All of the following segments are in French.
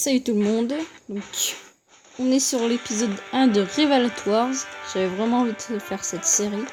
Salut tout le monde, donc on est sur l'épisode 1 de Rival Wars. J'avais vraiment envie de faire cette série.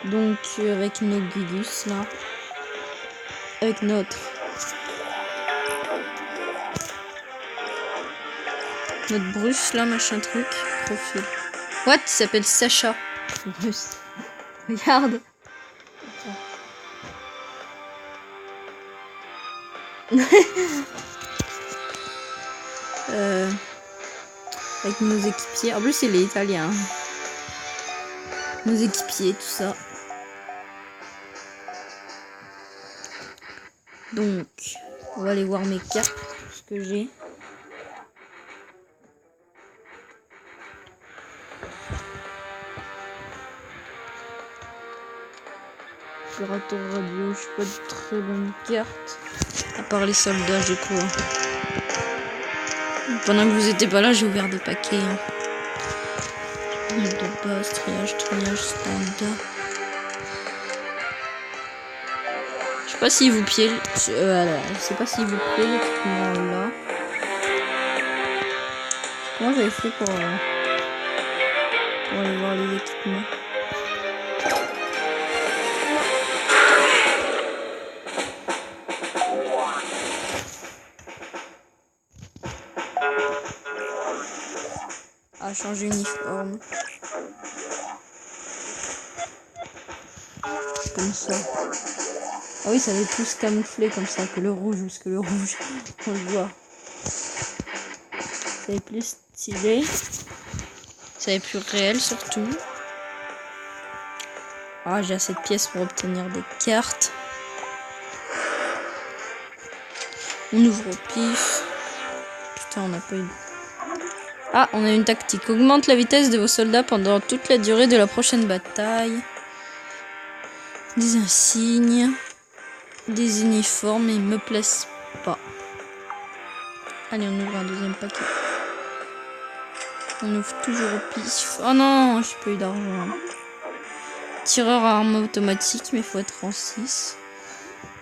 Donc avec nos Gugus là. Avec notre Bruce là, machin truc. Profil. What? Il s'appelle Sacha. Bruce. Regarde. Avec nos équipiers. En plus, il est italien. Nos équipiers, tout ça. Donc, on va aller voir mes cartes, ce que j'ai. Opérateur radio, je suis pas de très bonnes cartes. À part les soldats, je crois. Pendant que vous étiez pas là, j'ai ouvert des paquets. De base, triage, standard. Je sais pas s'il vous piège. Voilà, je sais pas s'il vous plaît l'équipement là. Comment j'avais fait pour aller voir les équipements? Ah, changer uniforme. Comme ça. Ah oui, ça va être plus camouflé comme ça que le rouge, parce que le rouge, on le voit. Ça va être plus stylé. Ça va être plus réel surtout. Ah, j'ai assez de pièces pour obtenir des cartes. On ouvre au pif. Putain, on n'a pas eu... Ah, on a une tactique. Augmente la vitesse de vos soldats pendant toute la durée de la prochaine bataille. Des insignes. Des uniformes, ils me plaisent pas. Allez, on ouvre un deuxième paquet. On ouvre toujours au pif. Oh non, j'ai pas eu d'argent. Tireur à arme automatique, mais il faut être en 6.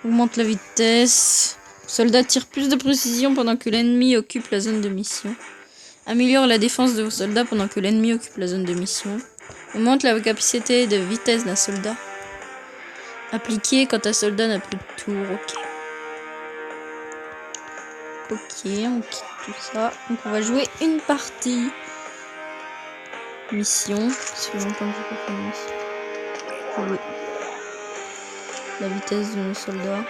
Augmente la vitesse. Soldats tirent plus de précision pendant que l'ennemi occupe la zone de mission. Améliore la défense de vos soldats pendant que l'ennemi occupe la zone de mission. Augmente la capacité de vitesse d'un soldat. Appliqué quand un soldat n'a plus de tour. Ok, on quitte tout ça. Donc on va jouer une partie. Mission. C'est longtemps que j'ai pas fait une mission. Oui. La vitesse de nos soldats.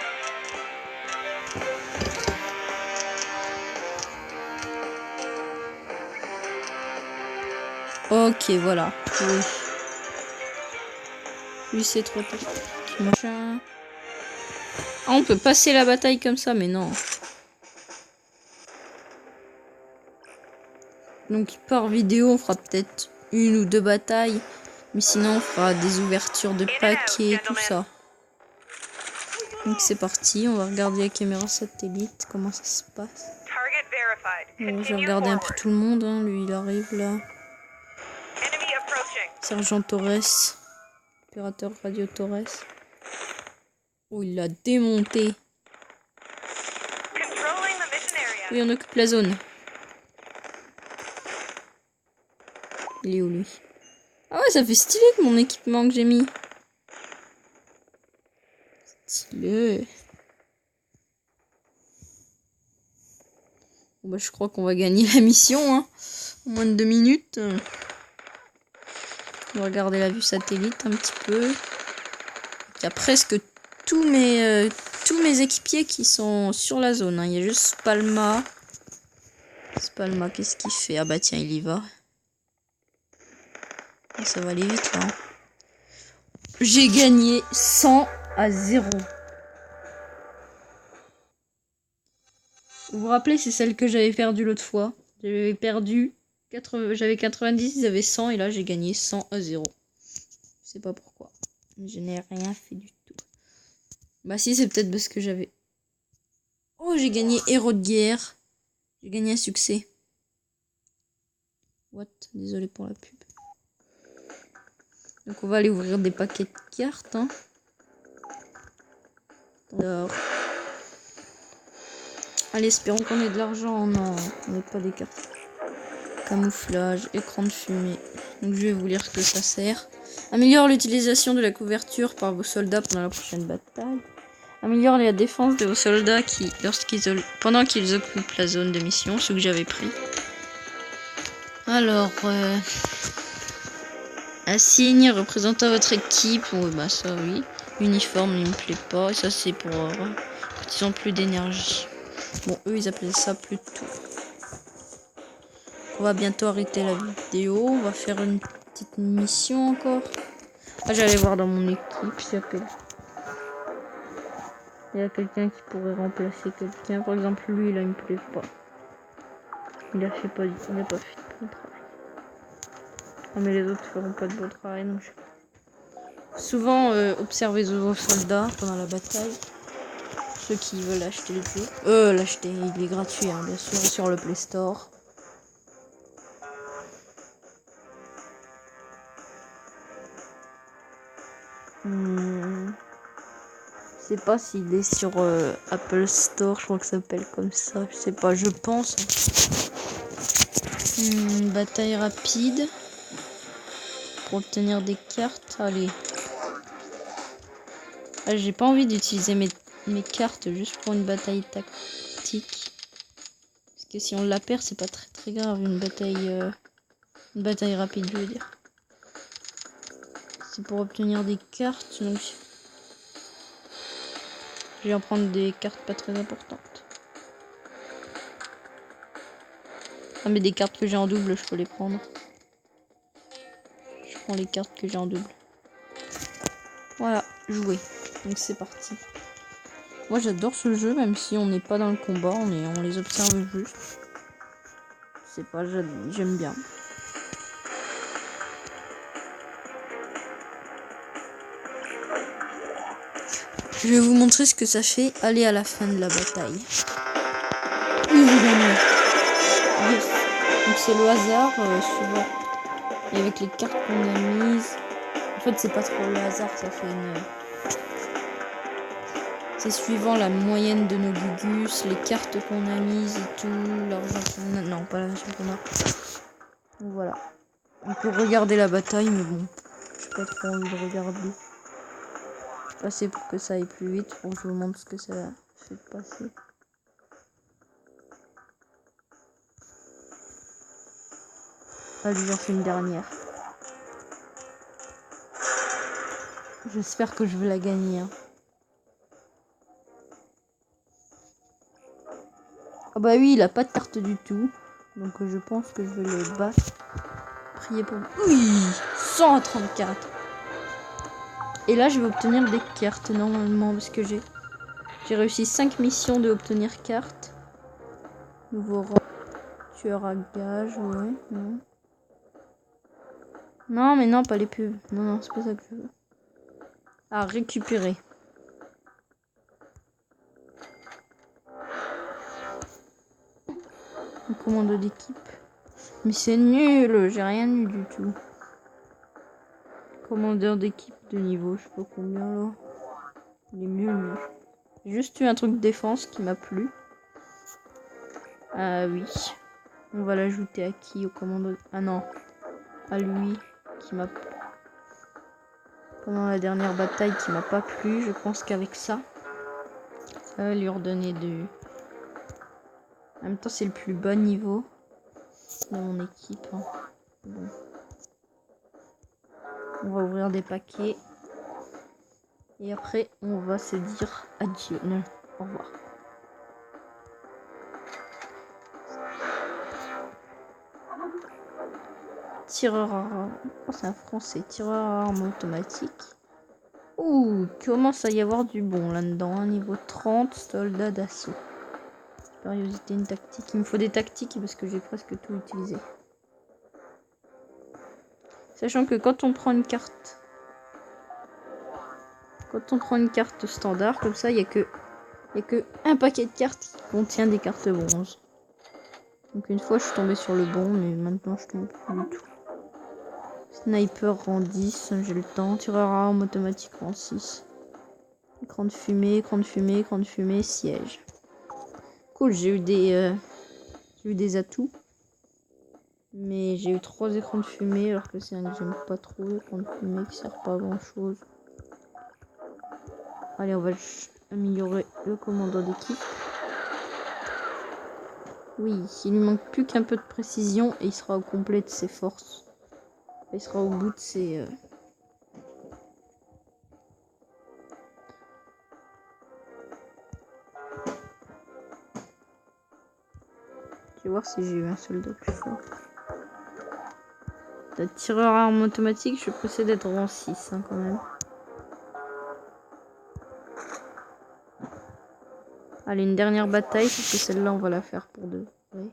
Ok, voilà. Oui. Lui, c'est trop tard. Machin. Ah, on peut passer la bataille comme ça, mais non. Donc, par vidéo, on fera peut-être 1 ou 2 batailles. Mais sinon, on fera des ouvertures de paquets, tout ça. Donc, c'est parti. On va regarder la caméra satellite. Comment ça se passe. Bon, je vais regarder un peu tout le monde. Hein. Lui, il arrive là. Sergent Torres. Opérateur radio Torres. Oh, il l'a démonté. Oui, on occupe la zone. Il est où, lui? Ah ouais, ça fait stylé que mon équipement que j'ai mis. Stylé. Bon, bah, je crois qu'on va gagner la mission, hein. En moins de 2 minutes. On va regarder la vue satellite un petit peu. Il y a presque tous mes équipiers qui sont sur la zone. Hein. Il y a juste Spalma. Spalma, qu'est-ce qu'il fait? Ah bah tiens, il y va. Et ça va aller vite là. J'ai gagné 100-0. Vous vous rappelez, c'est celle que j'avais perdue l'autre fois. J'avais perdu 80, j'avais 90, ils avaient 100 et là j'ai gagné 100-0. Je sais pas pourquoi. Je n'ai rien fait du tout. Bah si, c'est peut-être parce que j'avais... Oh, j'ai gagné héros de guerre. J'ai gagné un succès. What? Désolé pour la pub. Donc on va aller ouvrir des paquets de cartes. Hein. Alors... Allez, espérons qu'on ait de l'argent. Non, on n'est pas des cartes. Camouflage, écran de fumée. Donc je vais vous lire ce que ça sert. Améliore l'utilisation de la couverture par vos soldats pendant la prochaine bataille. Améliore la défense de vos soldats pendant qu'ils occupent la zone de mission, ce que j'avais pris. Alors, assigne représentant votre équipe. Oui, bah ça oui. Uniforme, il me plaît pas. Et ça c'est pour quand ils ont plus d'énergie. Bon, eux ils appelaient ça plus de tout. On va bientôt arrêter la vidéo. On va faire une petite mission encore. Ah, j'allais voir dans mon équipe s'il y a quelqu'un qui pourrait remplacer quelqu'un. Par exemple, lui là il me plaît pas. Il a pas fait de bon travail. Ah, mais les autres feront pas de bon travail non. Souvent observez vos soldats pendant la bataille. Ceux qui veulent acheter le jeu. L'acheter, il est gratuit hein, bien sûr sur le Play Store. Je sais pas s'il est sur Apple Store, je crois que ça s'appelle comme ça. Je sais pas, je pense. Bataille rapide. Pour obtenir des cartes, allez. Ah, j'ai pas envie d'utiliser mes cartes juste pour une bataille tactique. Parce que si on la perd, c'est pas très grave. Une bataille rapide, je veux dire. C'est pour obtenir des cartes, donc je vais en prendre des cartes pas très importantes. Ah, mais des cartes que j'ai en double, je peux les prendre. Je prends les cartes que j'ai en double. Voilà, jouer. Donc c'est parti. Moi j'adore ce jeu, même si on n'est pas dans le combat, on les observe juste. Je sais pas, j'aime bien. Je vais vous montrer ce que ça fait aller à la fin de la bataille. Évidemment. Yes. Donc c'est le hasard, souvent. Et avec les cartes qu'on a mises. En fait c'est pas trop le hasard, ça fait une... C'est suivant la moyenne de nos gugus, les cartes qu'on a mises et tout, l'argent qu'on a... Non, pas l'argent qu'on a. Donc voilà. On peut regarder la bataille, mais bon. J'ai pas trop envie de regarder. Passer pour que ça aille plus vite, pour que je vous montre ce que ça fait passer. Allez, j'en fais une dernière. J'espère que je vais la gagner. Hein. Ah bah oui, il a pas de carte du tout. Donc je pense que je vais le battre. Priez pour... Oui, 134. Et là, je vais obtenir des cartes normalement parce que j'ai réussi 5 missions de obtenir cartes. Nouveau rang. Tueur à gage, ouais. Non. Non, mais non, pas les pubs. Non, c'est pas ça que je veux. À récupérer. Un commando d'équipe. Mais c'est nul, j'ai rien eu du tout. Commandeur d'équipe de niveau, je sais pas combien là. Il est mieux. J'ai juste eu un truc de défense qui m'a plu. Ah oui. On va l'ajouter à qui? Au commando... Ah non. À lui qui m'a... Pendant la dernière bataille qui m'a pas plu. Je pense qu'avec ça, ça va lui redonner de... En même temps, c'est le plus bas niveau de mon équipe. Hein. Bon. On va ouvrir des paquets. Et après, on va se dire adieu. Non, au revoir. Tireur à arme. Oh, c'est un français. Tireur à arme automatique. Ouh, commence à y avoir du bon là-dedans. Hein. Niveau 30, soldat d'assaut. Supériorité, une tactique. Il me faut des tactiques parce que j'ai presque tout utilisé. Sachant que quand on prend une carte... Quand on prend une carte standard, comme ça, il n'y a que un paquet de cartes qui contient des cartes bronze. Donc une fois, je suis tombée sur le bon, mais maintenant, je tombe plus du tout. Sniper rang 10, j'ai le temps. Tireur à arme automatique rang 6. Écran de fumée, écran de fumée, écran de fumée, siège. cool, j'ai eu des atouts. Mais j'ai eu 3 écrans de fumée, alors que c'est un que j'aime pas trop, l'écran de fumée qui sert pas à grand chose. Allez, on va améliorer le commandant d'équipe. Oui, il lui manque plus qu'un peu de précision et il sera au complet de ses forces. Il sera au bout de ses... Je vais voir si j'ai eu un soldat plus fort. La tireur à arme automatique, je suis pressé d'être rang 6 hein, quand même. Allez, une dernière bataille, parce que celle-là, on va la faire pour de vrai.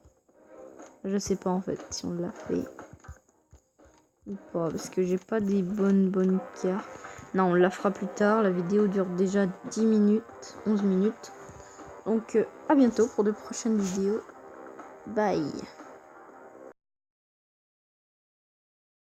Je sais pas en fait si on l'a fait ou pas, parce que j'ai pas des bonnes cartes. Non, on la fera plus tard. La vidéo dure déjà 10 minutes, 11 minutes. Donc, à bientôt pour de prochaines vidéos. Bye.